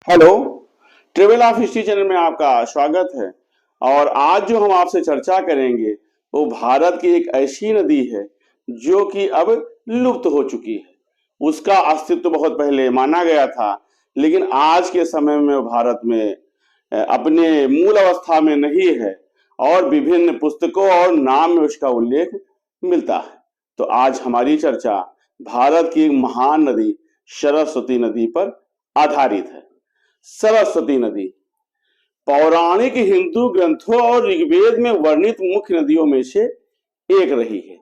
Hello. Travel of history channel में आपका स्वागत है। और आज जो हम आपसे चर्चा करेंगे वो भारत की एक ऐसी नदी है जो कि अब लुप्त हो चुकी है। उसका अस्तित्व बहुत पहले माना गया था, लेकिन आज के समय में वो भारत में अपने मूल अवस्था में नहीं है और विभिन्न पुस्तकों और नाम में उसका उल्लेख मिलता है। तो आज हमारी चर्चा भारत की एक महान नदी सरस्वती नदी पर आधारित है। सरस्वती नदी पौराणिक हिंदू ग्रंथों और ऋग्वेद में वर्णित मुख्य नदियों में से एक रही है।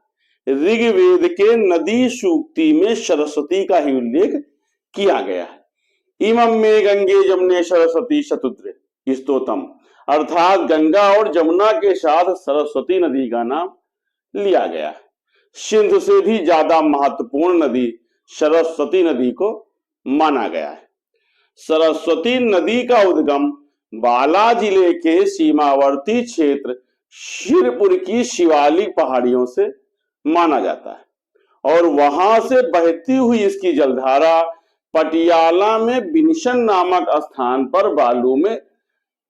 ऋग्वेद के नदी सूक्ति में सरस्वती का ही उल्लेख किया गया है। इमं में गंगे जमुने सरस्वती शतुद्र स्तोत्रम, अर्थात गंगा और जमुना के साथ सरस्वती नदी का नाम लिया गया है। सिंधु से भी ज्यादा महत्वपूर्ण नदी सरस्वती नदी को माना गया है। सरस्वती नदी का उद्गम बाला जिले के सीमावर्ती क्षेत्र शिरपुर की शिवालिक पहाड़ियों से माना जाता है और वहां से बहती हुई इसकी जलधारा पटियाला में बिनशन नामक स्थान पर बालू में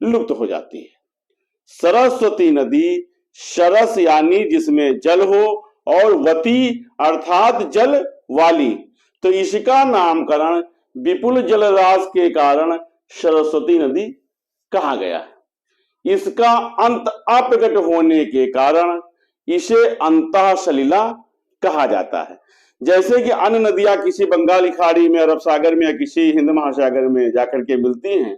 लुप्त हो जाती है। सरस्वती नदी सरस यानी जिसमें जल हो और वती अर्थात जल वाली, तो इसका नामकरण विपुल जलराशि के कारण सरस्वती नदी कहा गया है। इसका अंत अप्रकट होने के कारण इसे अंतः सलिला कहा जाता है। जैसे कि अन्य नदियां किसी बंगाली खाड़ी में, अरब सागर में या किसी हिंद महासागर में जाकर के मिलती हैं,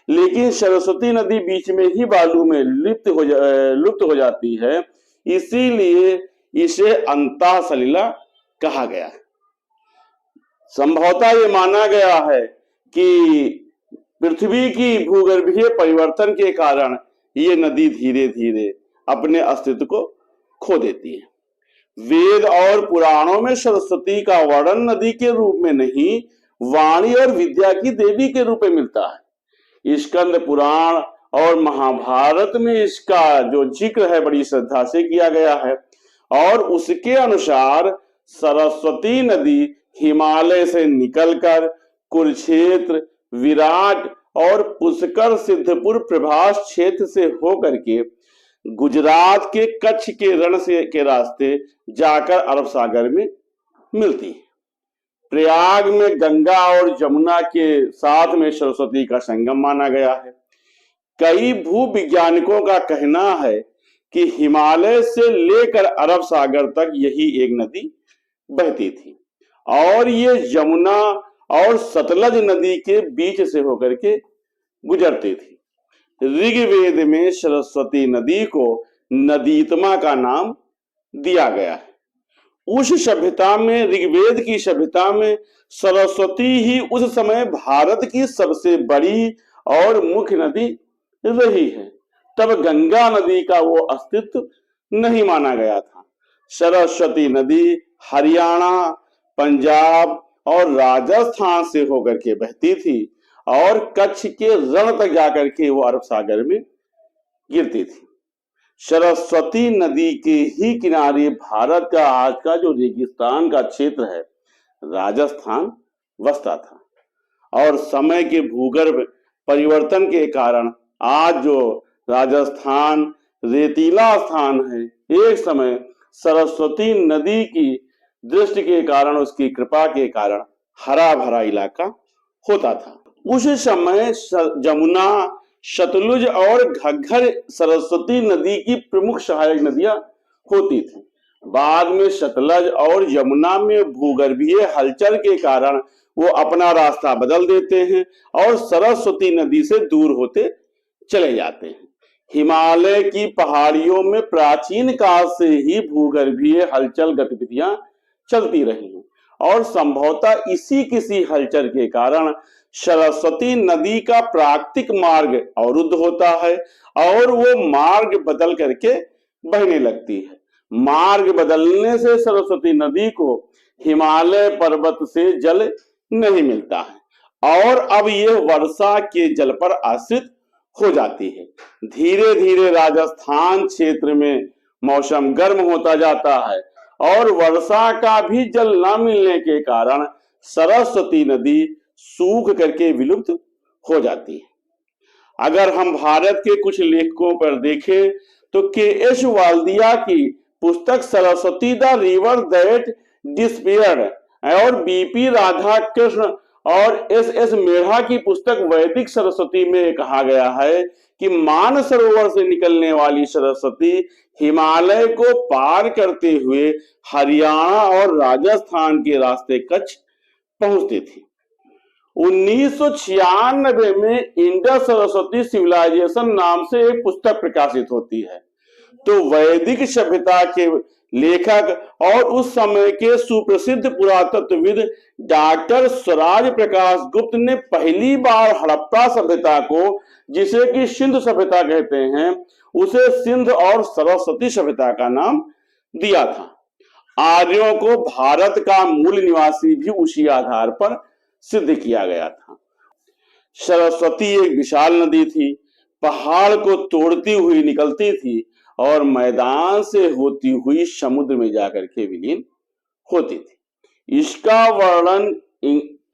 लेकिन सरस्वती नदी बीच में ही बालू में लुप्त हो जाती है, इसीलिए इसे अंतः सलिला कहा गया है। संभवतः ये माना गया है कि पृथ्वी की भूगर्भीय परिवर्तन के कारण ये नदी धीरे धीरे अपने अस्तित्व को खो देती है। वेद और पुराणों में सरस्वती का वर्णन नदी के रूप में नहीं, वाणी और विद्या की देवी के रूप में मिलता है। स्कंद पुराण और महाभारत में इसका जो जिक्र है बड़ी श्रद्धा से किया गया है और उसके अनुसार सरस्वती नदी हिमालय से निकलकर कुरुक्षेत्र, विराट और पुष्कर सिद्धपुर प्रभास क्षेत्र से होकर के गुजरात के कच्छ के रण के रास्ते जाकर अरब सागर में मिलती है। प्रयाग में गंगा और जमुना के साथ में सरस्वती का संगम माना गया है। कई भूविज्ञानिकों का कहना है कि हिमालय से लेकर अरब सागर तक यही एक नदी बहती थी और ये यमुना और सतलज नदी के बीच से होकर के गुजरती थी। ऋग्वेद में सरस्वती नदी को नदीतमा का नाम दिया गया है। उस सभ्यता में, ऋग्वेद की सभ्यता में सरस्वती ही उस समय भारत की सबसे बड़ी और मुख्य नदी रही है। तब गंगा नदी का वो अस्तित्व नहीं माना गया था। सरस्वती नदी हरियाणा, पंजाब और राजस्थान से होकर के बहती थी और कच्छ के रण तक जाकर के वो अरब सागर में गिरती थी। सरस्वती नदी के ही किनारे भारत का आज का जो रेगिस्तान का क्षेत्र है राजस्थान बसता था और समय के भूगर्भ परिवर्तन के कारण आज जो राजस्थान रेतीला स्थान है, एक समय सरस्वती नदी की दृष्टि के कारण, उसकी कृपा के कारण हरा भरा इलाका होता था। उस समय जमुना, सतलुज और घग्गर सरस्वती नदी की प्रमुख सहायक नदियां होती थी। बाद में सतलज और यमुना में भूगर्भीय हलचल के कारण वो अपना रास्ता बदल देते हैं और सरस्वती नदी से दूर होते चले जाते हैं। हिमालय की पहाड़ियों में प्राचीन काल से ही भूगर्भीय हलचल गतिविधियां चलती रही हैं और संभवतः इसी किसी हलचल के कारण सरस्वती नदी का प्राकृतिक मार्ग अवरुद्ध होता है और वो मार्ग बदल करके बहने लगती है। मार्ग बदलने से सरस्वती नदी को हिमालय पर्वत से जल नहीं मिलता है और अब यह वर्षा के जल पर आश्रित हो जाती है। धीरे धीरे राजस्थान क्षेत्र में मौसम गर्म होता जाता है और वर्षा का भी जल न मिलने के कारण सरस्वती नदी सूख करके विलुप्त हो जाती है। अगर हम भारत के कुछ लेखकों पर देखें तो के.एस. वाल्दिया की पुस्तक Saraswati the river that disappeared और बी.पी. राधाकृष्ण और एस.एस. मेहरा की पुस्तक वैदिक सरस्वती में कहा गया है कि मानसरोवर से निकलने वाली सरस्वती हिमालय को पार करते हुए हरियाणा और राजस्थान के रास्ते कच्छ पहुंचती थी। 1996 में इंडस सरस्वती सिविलाइजेशन नाम से एक पुस्तक प्रकाशित होती है। तो वैदिक सभ्यता के लेखक और उस समय के सुप्रसिद्ध पुरातत्वविद डॉक्टर स्वराज प्रकाश गुप्त ने पहली बार हड़प्पा सभ्यता को, जिसे कि सिंधु सभ्यता कहते हैं, उसे सिंध और सरस्वती सभ्यता का नाम दिया था। आर्यों को भारत का मूल निवासी भी उसी आधार पर सिद्ध किया गया था। सरस्वती एक विशाल नदी थी, पहाड़ को तोड़ती हुई निकलती थी और मैदान से होती हुई समुद्र में जाकर के विलीन होती थी। इसका वर्णन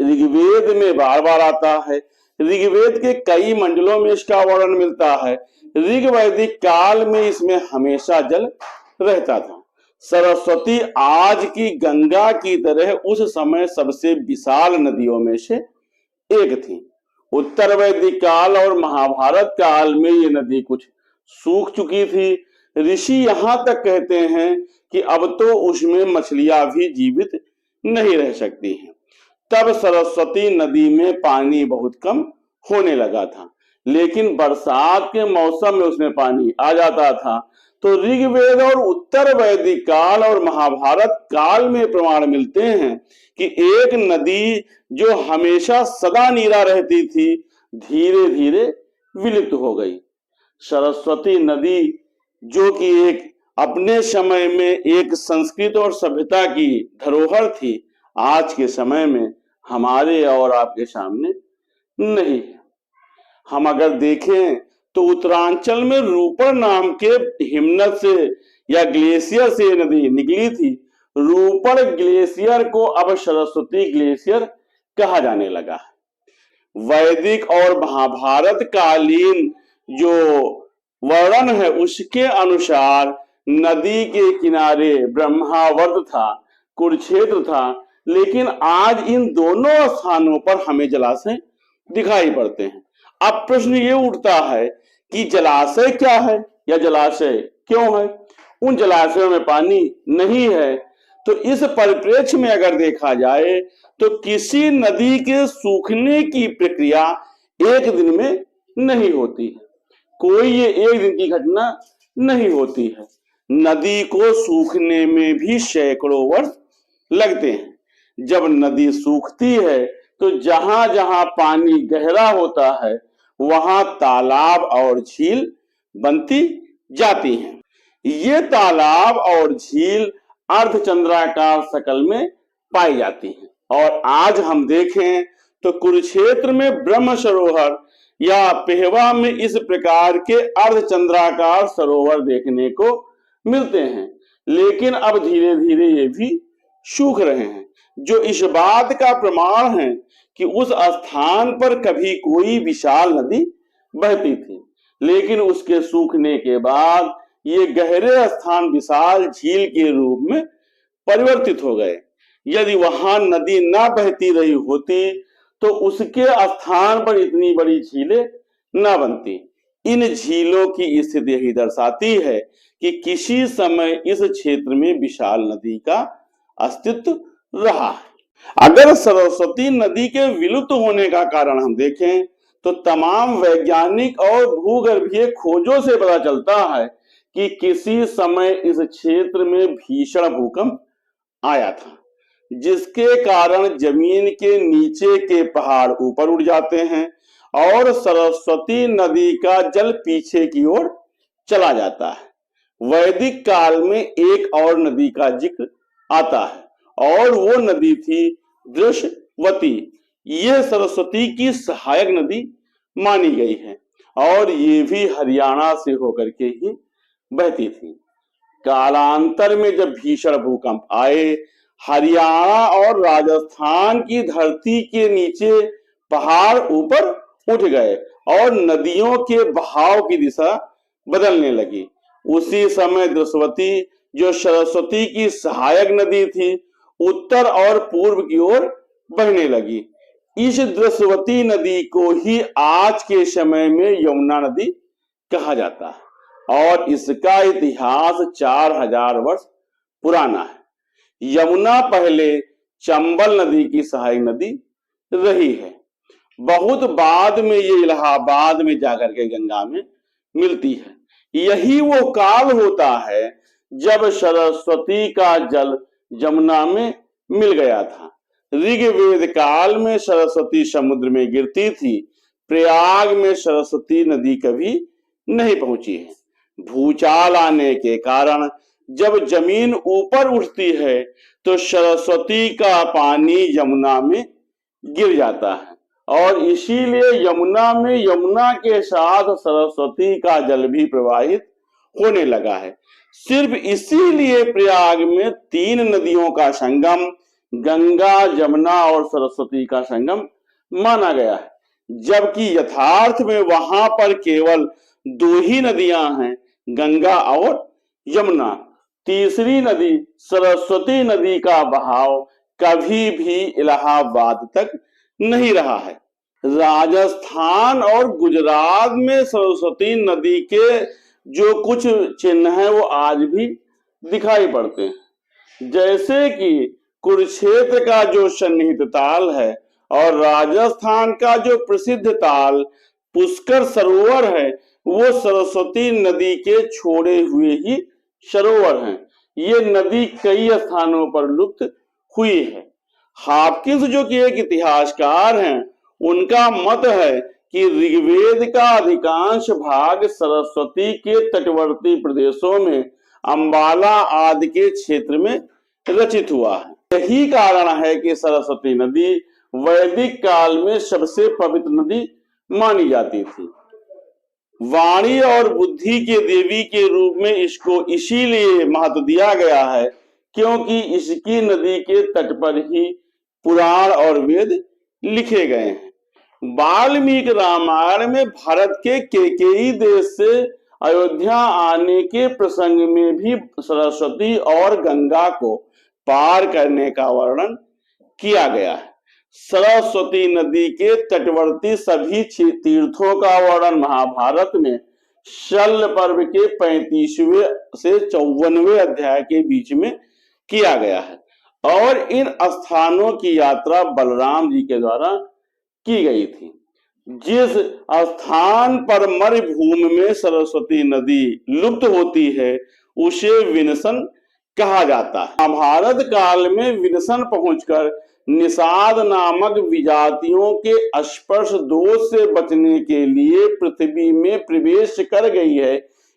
ऋग्वेद में बार बार आता है। ऋग्वेद के कई मंडलों में इसका वर्णन मिलता है। ऋग्वैदिक काल में इसमें हमेशा जल रहता था। सरस्वती आज की गंगा की तरह उस समय सबसे विशाल नदियों में से एक थी। उत्तर वैदिक काल और महाभारत काल में ये नदी कुछ सूख चुकी थी। ऋषि यहां तक कहते हैं कि अब तो उसमें मछलियां भी जीवित नहीं रह सकती हैं। तब सरस्वती नदी में पानी बहुत कम होने लगा था, लेकिन बरसात के मौसम में उसमें पानी आ जाता था। तो ऋग्वेद और उत्तर वैदिक काल और महाभारत काल में प्रमाण मिलते हैं कि एक नदी जो हमेशा सदा नीरा रहती थी, धीरे धीरे विलुप्त हो गई। सरस्वती नदी जो कि एक अपने समय में एक संस्कृत और सभ्यता की धरोहर थी, आज के समय में हमारे और आपके सामने नहीं है। हम अगर देखें तो उत्तरांचल में रूपर नाम के हिमनद से या ग्लेशियर से नदी निकली थी। रूपर ग्लेशियर को अब सरस्वती ग्लेशियर कहा जाने लगा है। वैदिक और महाभारत कालीन जो वर्णन है उसके अनुसार नदी के किनारे ब्रह्मावर्त था, कुरुक्षेत्र था, लेकिन आज इन दोनों स्थानों पर हमें जलाशय दिखाई पड़ते हैं। अब प्रश्न ये उठता है कि जलाशय क्या है या जलाशय क्यों है? उन जलाशयों में पानी नहीं है। तो इस परिप्रेक्ष्य में अगर देखा जाए तो किसी नदी के सूखने की प्रक्रिया एक दिन में नहीं होती है। कोई ये एक दिन की घटना नहीं होती है। नदी को सूखने में भी सैकड़ों वर्ष लगते हैं। जब नदी सूखती है तो जहां जहां पानी गहरा होता है वहां तालाब और झील बनती जाती हैं। ये तालाब और झील अर्धचंद्राकार शक्ल में पाई जाती हैं। और आज हम देखें तो कुरुक्षेत्र में ब्रह्म सरोवर या पेहवा में इस प्रकार के अर्धचंद्राकार सरोवर देखने को मिलते हैं, लेकिन अब धीरे धीरे ये भी सूख रहे हैं, जो इस बात का प्रमाण है कि उस स्थान पर कभी कोई विशाल नदी बहती थी, लेकिन उसके सूखने के बाद ये गहरे स्थान विशाल झील के रूप में परिवर्तित हो गए। यदि वहां नदी ना बहती रही होती तो उसके स्थान पर इतनी बड़ी झीलें ना बनती। इन झीलों की स्थिति यही दर्शाती है कि किसी समय इस क्षेत्र में विशाल नदी का अस्तित्व रहा है। अगर सरस्वती नदी के विलुप्त होने का कारण हम देखें तो तमाम वैज्ञानिक और भूगर्भीय खोजों से पता चलता है कि किसी समय इस क्षेत्र में भीषण भूकंप आया था, जिसके कारण जमीन के नीचे के पहाड़ ऊपर उठ जाते हैं और सरस्वती नदी का जल पीछे की ओर चला जाता है। वैदिक काल में एक और नदी का जिक्र आता है और वो नदी थी दृशवती। ये सरस्वती की सहायक नदी मानी गई है और ये भी हरियाणा से होकर के ही बहती थी। कालांतर में जब भीषण भूकंप आए, हरियाणा और राजस्थान की धरती के नीचे पहाड़ ऊपर उठ गए और नदियों के बहाव की दिशा बदलने लगी। उसी समय द्रस्वती, जो सरस्वती की सहायक नदी थी, उत्तर और पूर्व की ओर बहने लगी। इस द्रस्वती नदी को ही आज के समय में यमुना नदी कहा जाता है और इसका इतिहास 4000 वर्ष पुराना है। यमुना पहले चंबल नदी की सहायक नदी रही है। बहुत बाद में ये इलाहाबाद में जाकर के गंगा में मिलती है। यही वो काल होता है जब सरस्वती का जल यमुना में मिल गया था। ऋग्वेद काल में सरस्वती समुद्र में गिरती थी। प्रयाग में सरस्वती नदी कभी नहीं पहुंची है। भूचाल आने के कारण जब जमीन ऊपर उठती है तो सरस्वती का पानी यमुना में गिर जाता है और इसीलिए यमुना में यमुना के साथ सरस्वती का जल भी प्रवाहित होने लगा है। सिर्फ इसीलिए प्रयाग में 3 नदियों का संगम, गंगा, यमुना और सरस्वती का संगम माना गया है, जबकि यथार्थ में वहां पर केवल 2 ही नदियां हैं, गंगा और यमुना। तीसरी नदी सरस्वती नदी का बहाव कभी भी इलाहाबाद तक नहीं रहा है। राजस्थान और गुजरात में सरस्वती नदी के जो कुछ चिन्ह हैं वो आज भी दिखाई पड़ते हैं, जैसे कि कुरुक्षेत्र का जो सन्निहित ताल है और राजस्थान का जो प्रसिद्ध ताल पुष्कर सरोवर है वो सरस्वती नदी के छोड़े हुए ही सरोवर हैं। ये नदी कई स्थानों पर लुप्त हुई है। हॉपकिंस जो कि एक इतिहासकार हैं, उनका मत है कि ऋग्वेद का अधिकांश भाग सरस्वती के तटवर्ती प्रदेशों में अंबाला आदि के क्षेत्र में रचित हुआ है। यही कारण है कि सरस्वती नदी वैदिक काल में सबसे पवित्र नदी मानी जाती थी। वाणी और बुद्धि के देवी के रूप में इसको इसीलिए महत्व दिया गया है क्योंकि इसकी नदी के तट पर ही पुराण और वेद लिखे गए हैं। वाल्मीकि रामायण में भारत के केकेई देश से अयोध्या आने के प्रसंग में भी सरस्वती और गंगा को पार करने का वर्णन किया गया है। सरस्वती नदी के तटवर्ती सभी तीर्थों का वर्णन महाभारत में शल्य पर्व के 35वें से 54वें अध्याय के बीच में किया गया है और इन स्थानों की यात्रा बलराम जी के द्वारा की गई थी। जिस स्थान पर मरुभूमि में सरस्वती नदी लुप्त होती है उसे विनशन कहा जाता है। महाभारत काल में विनशन पहुंचकर निषाद नामक विजातियों के स्पर्श दोष से बचने के लिए पृथ्वी में प्रवेश कर गई है,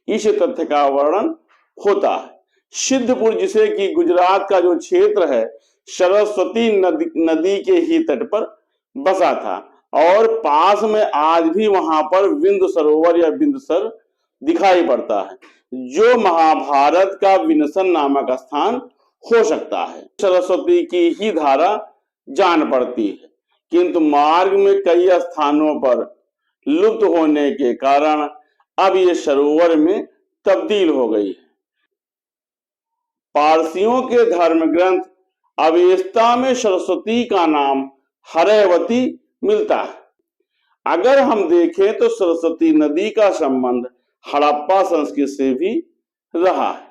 इस तथ्य का वर्णन होता है। सिद्धपुर, जिसे कि गुजरात का जो क्षेत्र है, सरस्वती नदी के ही तट पर बसा था और पास में आज भी वहां पर विंध्य सरोवर या विंध्यसर दिखाई पड़ता है, जो महाभारत का विनशन नामक स्थान हो सकता है। सरस्वती की ही धारा जान पड़ती है, किंतु मार्ग में कई स्थानों पर लुप्त होने के कारण अब ये सरोवर में तब्दील हो गई है। पारसियों के धर्म ग्रंथ अवेस्ता में सरस्वती का नाम हरयवती मिलता है। अगर हम देखें तो सरस्वती नदी का संबंध हड़प्पा संस्कृति से भी रहा है।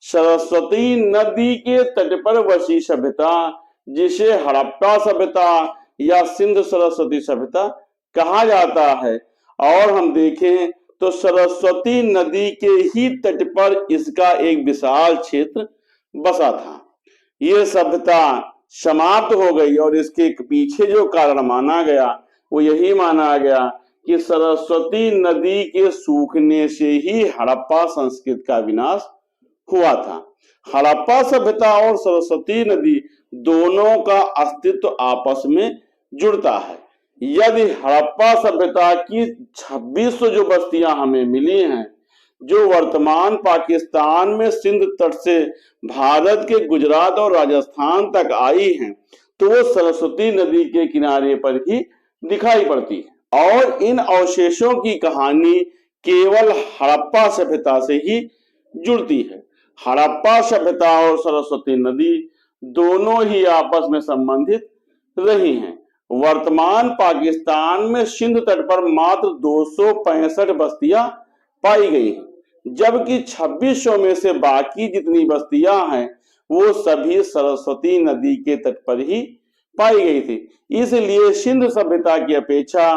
सरस्वती नदी के तट पर बसी सभ्यता, जिसे हड़प्पा सभ्यता या सिंध सरस्वती सभ्यता कहा जाता है, और हम देखें तो सरस्वती नदी के ही तट पर इसका एक विशाल क्षेत्र बसा था। यह सभ्यता समाप्त हो गई और इसके पीछे जो कारण माना गया वो यही माना गया कि सरस्वती नदी के सूखने से ही हड़प्पा संस्कृति का विनाश हुआ था। हड़प्पा सभ्यता और सरस्वती नदी दोनों का अस्तित्व आपस में जुड़ता है। यदि हड़प्पा सभ्यता की 2600 जो बस्तियां हमें मिली हैं, जो वर्तमान पाकिस्तान में सिंध तट से भारत के गुजरात और राजस्थान तक आई हैं, तो वो सरस्वती नदी के किनारे पर ही दिखाई पड़ती है। और इन अवशेषों की कहानी केवल हड़प्पा सभ्यता से ही जुड़ती है। हड़प्पा सभ्यता और सरस्वती नदी दोनों ही आपस में संबंधित रही हैं। वर्तमान पाकिस्तान में सिंध तट पर मात्र 265 बस्तियां पाई गई हैं, जबकि 2600 में से बाकी जितनी बस्तियां हैं वो सभी सरस्वती नदी के तट पर ही पाई गई थी। इसलिए सिंध सभ्यता की अपेक्षा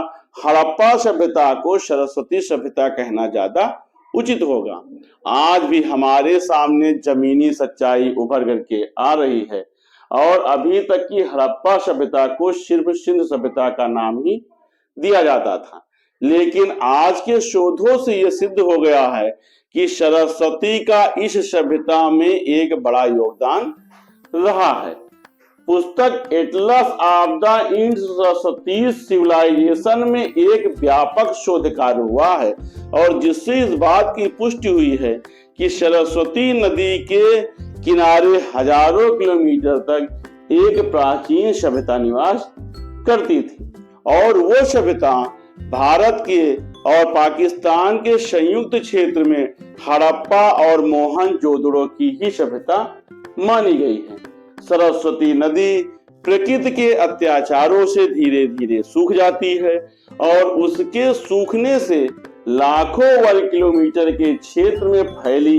हड़प्पा सभ्यता को सरस्वती सभ्यता कहना ज्यादा उचित होगा। आज भी हमारे सामने जमीनी सच्चाई उभर करके आ रही है और अभी तक की हड़प्पा सभ्यता को सिर्फ सिंध सभ्यता का नाम ही दिया जाता था, लेकिन आज के शोधों से यह सिद्ध हो गया है कि सरस्वती का इस सभ्यता में एक बड़ा योगदान रहा है। पुस्तक atlas of the Indus Saraswati civilisation में एक व्यापक शोध कार्य हुआ है और जिससे इस बात की पुष्टि हुई है कि सरस्वती नदी के किनारे हजारों किलोमीटर तक एक प्राचीन सभ्यता निवास करती थी और वो सभ्यता भारत के और पाकिस्तान के संयुक्त क्षेत्र में हड़प्पा और मोहनजोदड़ो की ही सभ्यता मानी गई है। सरस्वती नदी प्रकृति के अत्याचारों से धीरे धीरे सूख जाती है और उसके सूखने से लाखों वर्ग किलोमीटर के क्षेत्र में फैली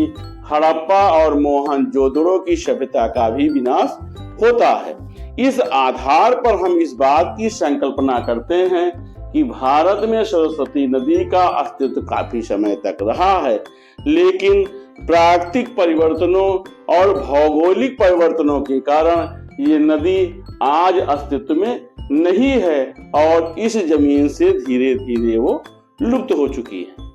हड़प्पा और मोहनजोदड़ो की सभ्यता का भी विनाश होता है। इस आधार पर हम इस बात की संकल्पना करते हैं कि भारत में सरस्वती नदी का अस्तित्व काफी समय तक रहा है, लेकिन प्राकृतिक परिवर्तनों और भौगोलिक परिवर्तनों के कारण ये नदी आज अस्तित्व में नहीं है और इस जमीन से धीरे धीरे वो लुप्त हो चुकी है।